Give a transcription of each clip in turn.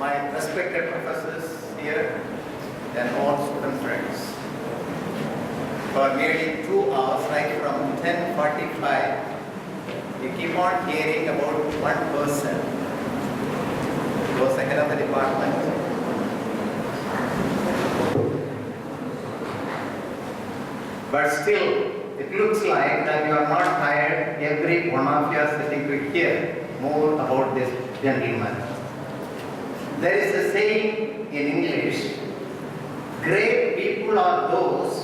my respected professors here, and all student friends. For nearly 2 hours, right from 10:45, we keep on hearing about one person who was the head of the department. But still, it looks like that you are not tired. Every one of you are sitting to hear more about this gentleman. There is a saying in English, great people are those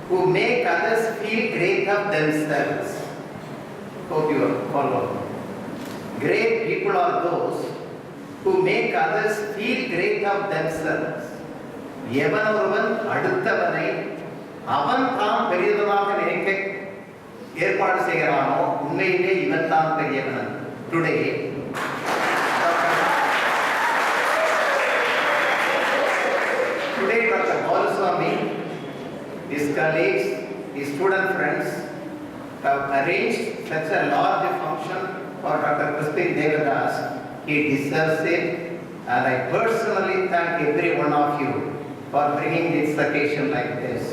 who make others feel great of themselves. Hope you follow. Great people are those who make others feel great of themselves. எவன் ஒருவன் அடுத்தவனை அவன் தான் பெரியவனாக நினைக்க ஏற்பாடு செய்கிறானோ உண்மையிலே இவன் தான் பெரியவன். Today, Dr. Balaswamy, his colleagues, his student friends have arranged such a large function for Dr. Crispin Devadas. He deserves it, and I personally thank every one of you for bringing this occasion like this.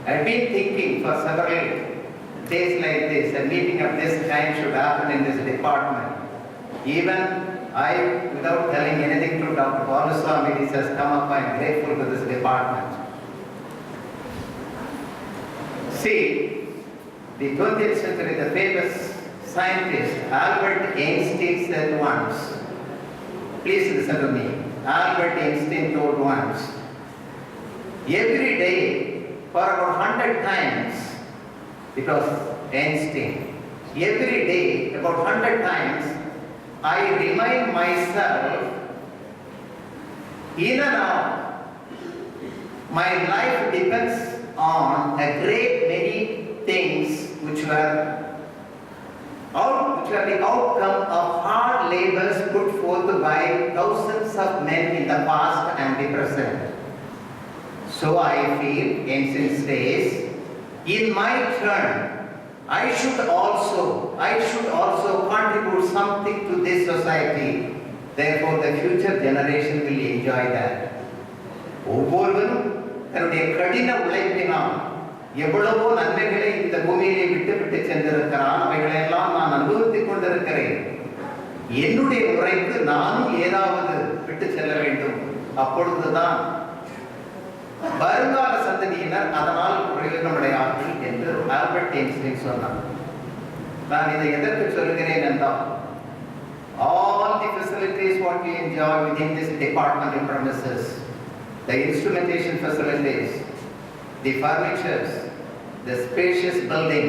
I've been thinking for several days like this, a meeting of this kind should happen in this department. Even I, without telling anything to Dr. Balaswamy, this has come up. I am grateful to this department. See, the 20th century, the famous scientist Albert Einstein said once, please listen to me, Albert Einstein told once, every day for about 100 times, it was Einstein, every day about 100 times, I remind myself, in and out, my life depends on a great many things which were the outcome of hard labors put forth by thousands of men in the past and the present. So I feel, Einstein says, in my turn, I should also contribute something to this society. Therefore, the future generation will enjoy that. ஒவ்வொருவரும் தன்னுடைய கடின உழைப்பினால் எவ்வளவோ நன்மைகளை இந்த பூமியிலே விட்டு சென்றிருக்கிறான். அவைகளெல்லாம் நான் அனுபவித்துக் கொண்டிருக்கிறேன். என்னுடைய முறைக்கு நானும் ஏதாவது விட்டு செல்ல வேண்டும். அப்பொழுதுதான் வருங்கால சந்ததியினர் அதனால் பிரயோஜனமடையார்கள் என்று ஆல்பர்ட் ஐன்ஸ்டீன் சொன்னார். நான் இதை எதற்கு சொல்கிறேன் என்றால், all the facilities what we enjoy within this department premises, the instrumentation facilities, the furnitures, the spacious building,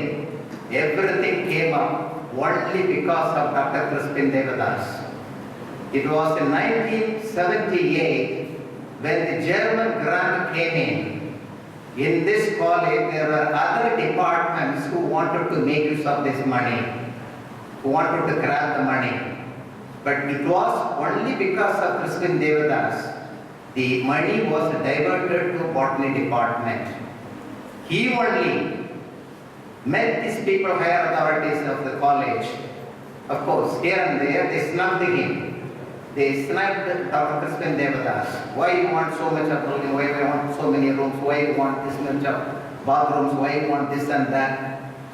everything came up only because of Dr. Crispin Devadas. It was in 1978 when the German grant came in. In this college, there were other departments who wanted to make use of this money, who wanted to grab the money. But it was only because of Crispin Devadas. The money was diverted to botany department. He only met these people, higher authorities of the college. Of course, here and there, they snubbed him. They sniped Dr. Crispin Devadas. Why you want so much of building? Why you want so many rooms? Why you want this much of bathrooms? Why you want this and that?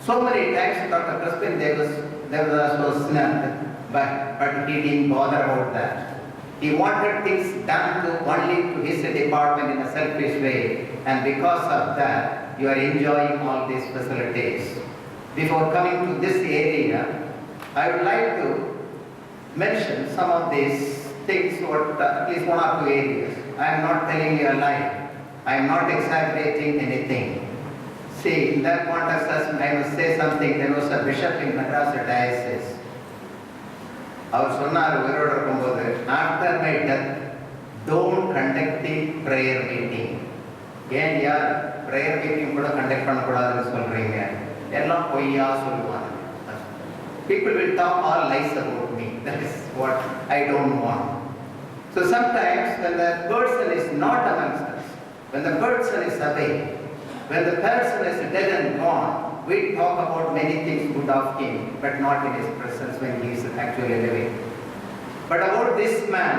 So many times Dr. Crispin Devadas was snubbed, but he didn't bother about that. He wanted things done only to his department in a selfish way, and because of that, you are enjoying all these facilities. Before coming to this area, I would like to mention some of these things, at least one or two areas. I am not telling you a lie. I am not exaggerating anything. See, in that context, I must say something. There was a bishop in Madras diocese. அவர் சொன்னார் உயிரோடு இருக்கும்போது, after my death, don't conduct the prayer meeting. ஏன் யார் prayer meeting கூட conduct பண்ணக்கூடாதுன்னு சொல்றீங்க? எல்லாம் பொய்யா சொல்லுவாங்க. People will talk all lies about me. That is what I don't want. So sometimes when the person is not amongst us, when the person is away, when the person is dead and gone, we talk about many things good of him, but not in his presence when he is actually living. But about this man,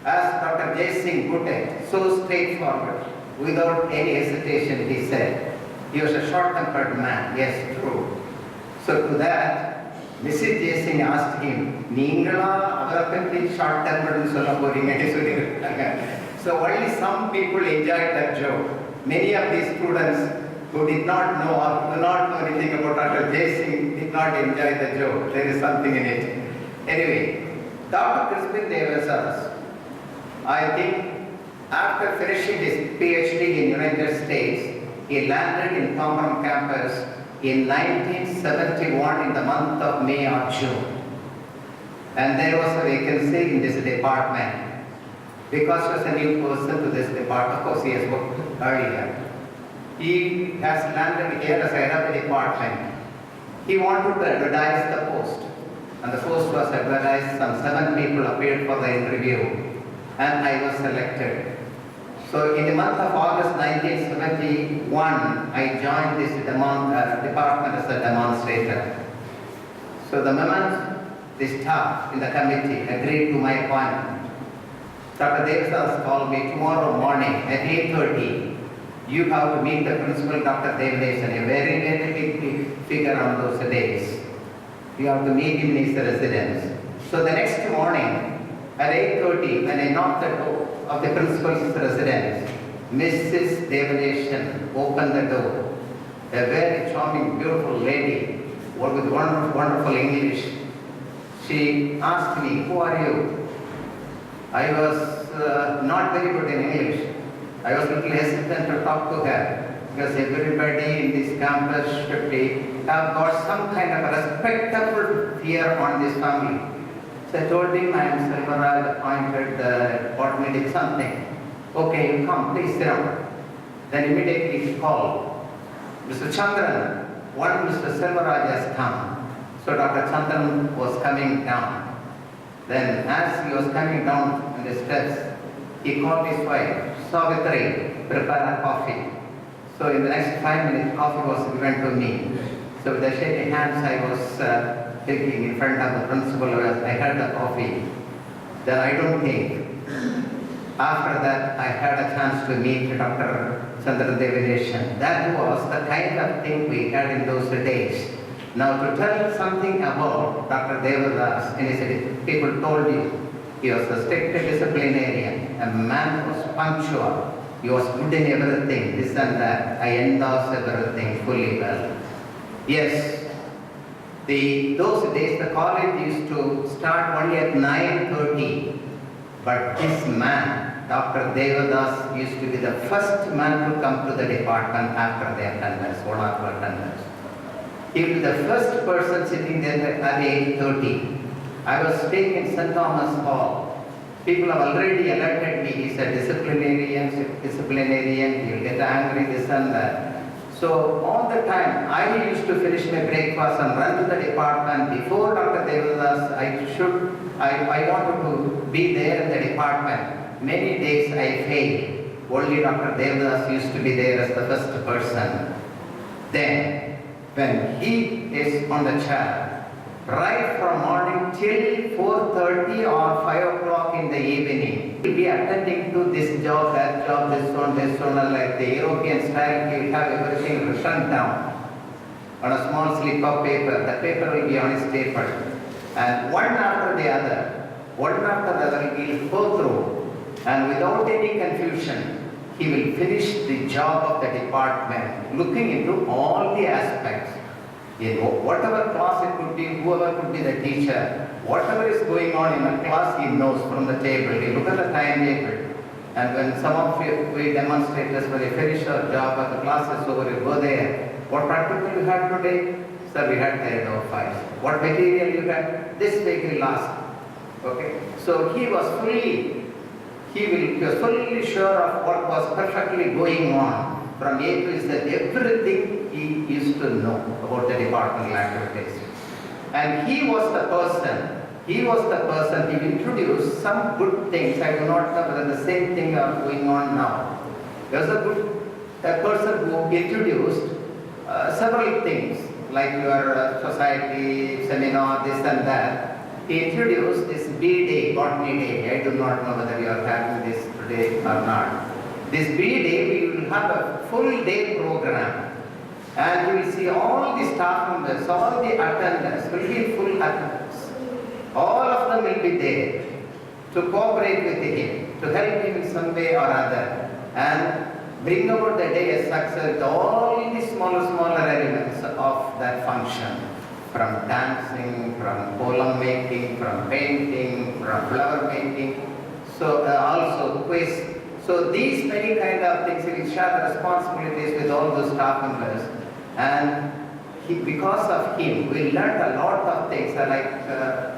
As Dr. J. Singh put it, so straightforward, without any hesitation, he said, he was a short-tempered man. Yes, true. So to that, Mrs. J. Singh asked him, Ningala avarakati short-tempered So only some people enjoyed that joke. Many of these students who did not know or do not know anything about Dr. J. Singh did not enjoy the joke. There is something in it. Anyway, Dr. Crispin Devadas, I think after finishing his PhD in United States, he landed in Thompson campus in 1971 in the month of May or June. And there was a vacancy in this department. Because he was a new person to this department, of course he has worked earlier. He has landed here as head of the department. He wanted to advertise the post. And the post was advertised. Some 7 people appeared for the interview. And I was selected. So in the month of August 1971, I joined this department as a demonstrator. So the moment the staff in the committee agreed to my appointment, Dr. Devadas called me tomorrow morning at 8:30. You have to meet the principal, Dr. Devadas, and a very, very big figure on those days. You have to meet him in his residence. So the next morning at 8:30, when I knocked the door of the principal's residence, Mrs. Devadas opened the door. A very charming, beautiful lady with wonderful English. She asked me, who are you? I was not very good in English. I was a little hesitant to talk to her because everybody in this campus should have got some kind of a respectable fear on this family. So I told him I am Kselvaraj, appointed Botany did something. Okay, you come, please sit down. Then immediately he called, Mr. Chandran, one Mr. Kselvaraj has come. So Dr. Chandran was coming down. Then as he was coming down the steps, he called his wife, Savitri, prepare a coffee. So in the next 5 minutes, coffee was given to me. So with the shaking hands, I was taking in front of the principal, I had the coffee. Then I don't think. After that, I had a chance to meet Dr. Devadas. That was the kind of thing we had in those days. Now to tell something about Dr. Devadas, people told you, he was a strict disciplinarian, a man who was punctual, he was good in everything, this and that. I endorse everything fully well. Yes, those days the college used to start only at 9:30, but this man, Dr. Devadas, used to be the first man to come to the department after the attendance, 1 or 2 attendance. He was the first person sitting there at 8:30. I was staying in St. Thomas Hall. People have already elected me. He's a disciplinarian, he will get angry, this and that. So all the time, I used to finish my breakfast and run to the department. Before Dr. Devadas, I wanted to be there in the department. Many days I failed. Only Dr. Devadas used to be there as the first person. Then, when he is on the chair, right from morning till 4:30 or 5 o'clock in the evening, he will be attending to this job, that job, this one, like the European style. He will have everything written down on a small slip of paper. The paper will be on his table. And one after the other, he will go through. And without any confusion, he will finish the job of the department, looking into all the aspects. In whatever class it could be, whoever could be the teacher, whatever is going on in a class, he knows from the table. He look at the timetable. And when some of we demonstrators, when they finish our job or the class is over, you go there. What practical you had today? Sir, we had carried out files. What material you had? This vehicle last. Okay. So he was fully sure of what was perfectly going on. From A to Z, everything he used to know about the departmental activities. And he was the person, he introduced some good things. I do not know whether the same thing are going on now. There was a person who introduced several things, like your society, seminar, this and that. he introduced this bee day, botany day. I do not know whether you are having this today or not. This bee day, we will have a full day program. And you will see all the staff members, all the attendants will be in full attendance. All of them will be there to cooperate with him, to help him in some way or other, and bring about the day as success with all the smaller elements of that function. From dancing, from column making, from painting, from flower making, so also quiz. So these many kind of things, he will share the responsibilities with all those staff members. And because of him, we learned a lot of things, like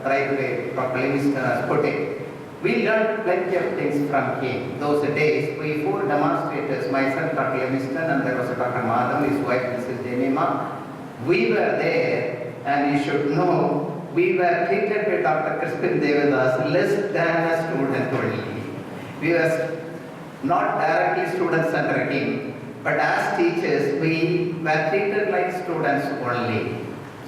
right away Dr. has put it. We learned plenty of things from him. Those days, we 4 demonstrators, myself, Dr. and there was Dr. Madam, his wife, Mrs. Jemima. We were there, and you should know, we were treated by Dr. Crispin Devadas less than a student only. We were not directly students under him, but as teachers, we were treated like students only.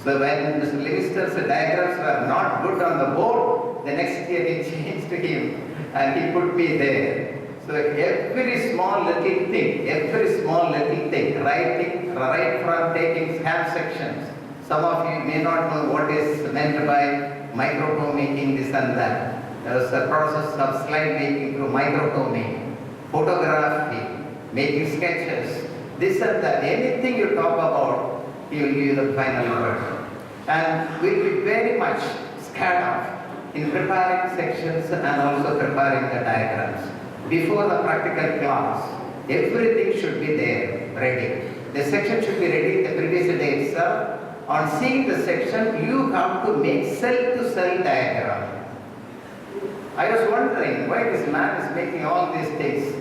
So when Mr. Livingston's diagrams were not good on the board, the next year he changed to him and he put me there. So every small little thing, writing, right from taking ham sections. Some of you may not know what is meant by microtomaking, this and that. There was a process of slide making through microtomaking, photography, making sketches, this and that. Anything you talk about, he will give you the final word. And we'll be very much scared off in preparing sections and also preparing the diagrams. Before the practical class, everything should be there, ready. The section should be ready the previous day itself. On seeing the section, you have to make cell-to-cell diagram. I was wondering why this man is making all these things.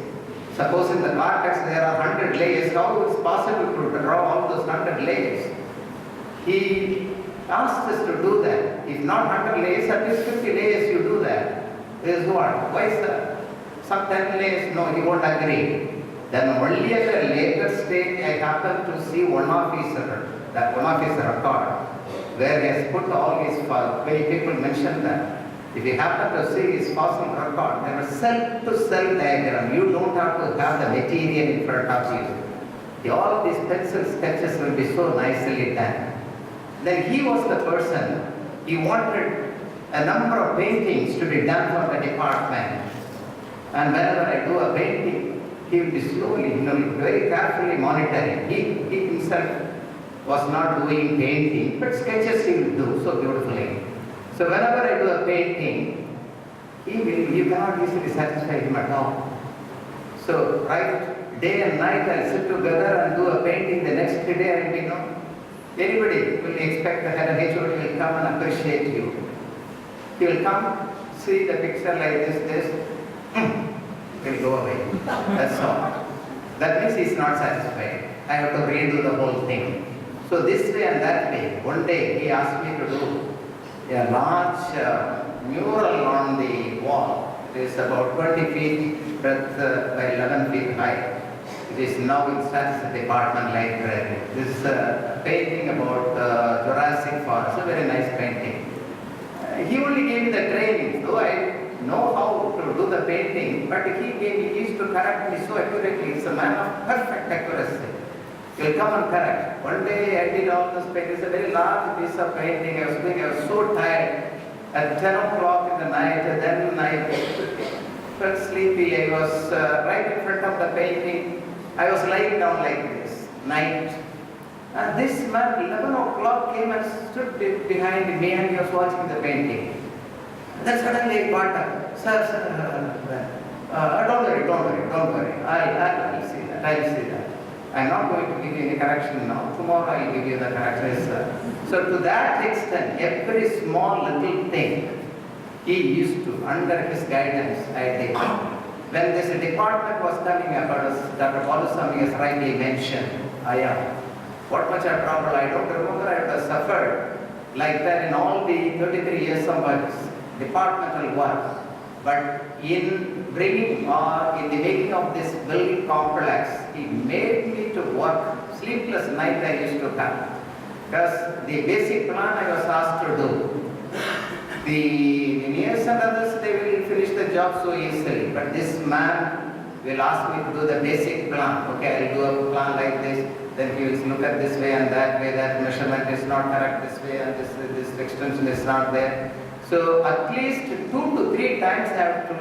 Suppose in the cortex there are 100 layers, how is it possible to draw all those 100 layers? He asked us to do that. If not 100 layers, at least 50 layers you do that. This is what? Why is that? Some 10 layers, no, he won't agree. Then only at a later stage I happened to see one of his record, where he has put all his, many people mentioned that. If you happen to see his fossil record, there is cell-to-cell diagram. You don't have to have the material in front of you. All these pencil sketches will be so nicely done. Then he was the person, he wanted a number of paintings to be done for the department. And whenever I do a painting, he will be slowly, very carefully monitoring. He himself was not doing painting, but sketches he will do so beautifully. So whenever I do a painting, you cannot easily satisfy him at all. So right, day and night I'll sit together and do a painting. The next day I will be anybody will expect the head and HOD will come and appreciate you. He will come, see the picture like this, he'll go away. That's all. That means he's not satisfied. I have to redo the whole thing. So this way and that way. One day he asked me to do a large mural on the wall. It is about 20 feet breadth by 11 feet high. It is now in the Department Library. This is a painting about Jurassic Forest, a very nice painting. He only gave me the training, though I know how to do the painting, but he used to correct me so accurately. He's a man of perfect accuracy. He'll come and correct. One day I did all this painting. It's a very large piece of painting. I was so tired. At 10 o'clock in the night, and then I felt sleepy. I was right in front of the painting. I was lying down like this, night. And this man, 11 o'clock, came and stood behind me and he was watching the painting. Then suddenly he got up. Sir, don't worry. I'll see that. I'm not going to give you any correction now. Tomorrow I'll give you the correction, sir. So to that extent, every small little thing he used to, under his guidance, I did. When this department was coming up, as Dr. Balusamy has rightly mentioned, what much of trouble, I don't remember I have suffered like that in all the 33 years of my departmental work. But in bringing or in the making of this building complex, he made me to work. Sleepless night I used to have. Because the basic plan I was asked to do. The engineers and others, they will finish the job so easily. But this man will ask me to do the basic plan. Okay, I'll do a plan like this. Then he will look at this way and that way. That measurement is not correct this way, and this extension is not there. So at least 2 to 3 times I have to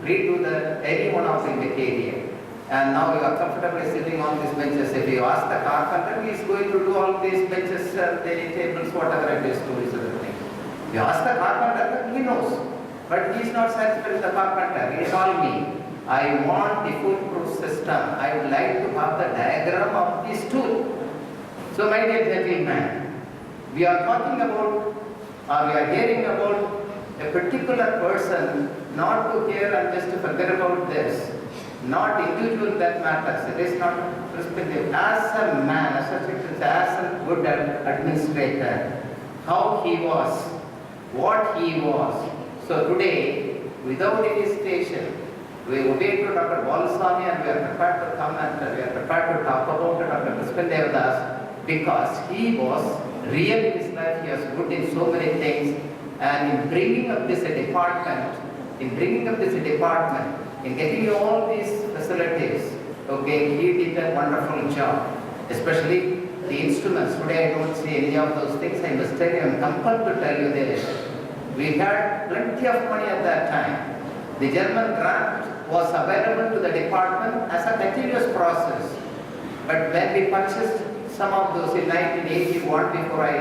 redo any one of the material. And now you are comfortably sitting on these benches. If you ask the carpenter, he is going to do all these benches, the tables, whatever it is, tools, everything. If you ask the carpenter, he knows. But he is not satisfied with the carpenter. He told me, I want the foolproof system. I would like to have the diagram of this tool. So my dear gentlemen, we are talking about, or we are hearing about a particular person, not to hear and just to forget about this. Not individual that matters. It is not Crispin Devadas. As a man, as a good administrator, how he was, what he was. So today, without any station, we obey to Dr. Balaswamy and we are prepared to come and we are prepared to talk about Dr. Crispin Devadas because he was real in his life. He was good in so many things, and in bringing up this department, in getting you all these facilities, okay, he did a wonderful job, especially the instruments. Today I don't see any of those things. I must tell you, I am compelled to tell you this. We had plenty of money at that time. The German grant was available to the department as a continuous process. But when we purchased some of those in 1981, before I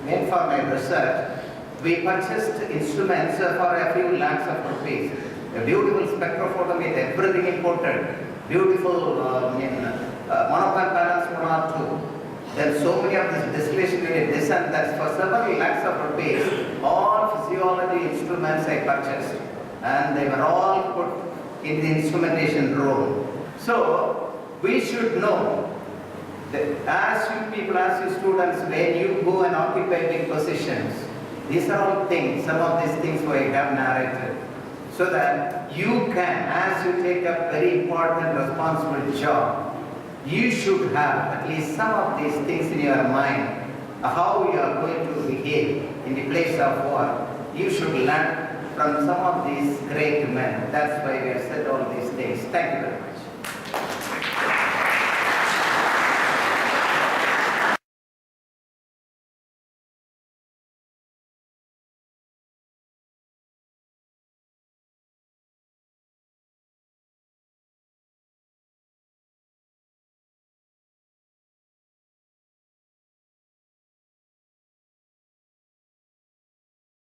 went for my research, we purchased instruments for a few lakhs of rupees. A beautiful spectrophoto with everything imported, beautiful monochrome panels 1 or 2. Then so many of this distillation unit, this and that, for several lakhs of rupees, all physiology instruments I purchased, and they were all put in the instrumentation room. So we should know that as you people, as you students, when you go and occupy big positions, these are all things, some of these things we have narrated, so that you can, as you take a very important responsible job, you should have at least some of these things in your mind, how you are going to behave in the place of work. You should learn from some of these great men. That's why we have said all these things. Thank you very much.